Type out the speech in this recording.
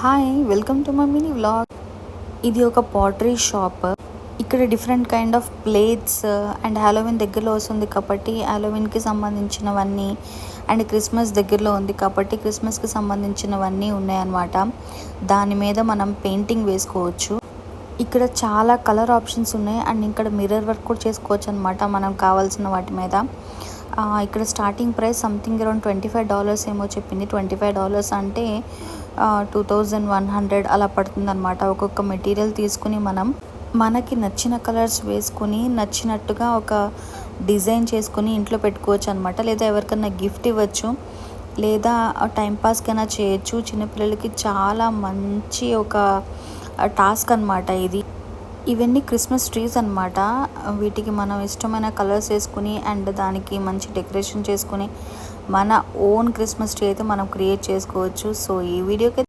Hi welcome to my mini vlog. ఇది ఒక pottery shop. ఇక్కడ different kind of plates and Halloween దగ్గరలో వస్తుంది కాబట్టి హాలోవిన్కి సంబంధించినవన్నీ అండ్ క్రిస్మస్ దగ్గరలో ఉంది కాబట్టి క్రిస్మస్కి సంబంధించినవన్నీ ఉన్నాయన్నమాట. దాని మీద మనం పెయింటింగ్ వేసుకోవచ్చు. ఇక్కడ చాలా కలర్ ఆప్షన్స్ ఉన్నాయి అండ్ ఇక్కడ మిర్రర్ వర్క్ కూడా చేసుకోవచ్చు అనమాట మనం కావాల్సిన వాటి మీద. ఇక్కడ స్టార్టింగ్ ప్రైస్ సంథింగ్ అరౌండ్ $25 ఏమో చెప్పింది. $25 అంటే 2100 అలా పడుతుందన్నమాట. ఒక్కొక్క మెటీరియల్ తీసుకుని మనకి నచ్చిన కలర్స్ వేసుకుని నచ్చినట్టుగా ఒక డిజైన్ చేసుకుని ఇంట్లో పెట్టుకోవచ్చు అనమాట. లేదా ఎవరికన్నా గిఫ్ట్ ఇవ్వచ్చు, లేదా టైంపాస్కైనా చేయొచ్చు. చిన్నపిల్లలకి చాలా మంచి ఒక టాస్క్ అనమాట ఇది. ఇవన్నీ క్రిస్మస్ ట్రీస్ అనమాట. వీటికి మనం ఇష్టమైన కలర్స్ వేసుకుని అండ్ దానికి మంచి డెకరేషన్ చేసుకుని మన ఓన్ క్రిస్మస్ ట్రీ అయితే మనం క్రియేట్ చేసుకోవచ్చు. సో ఈ వీడియోకి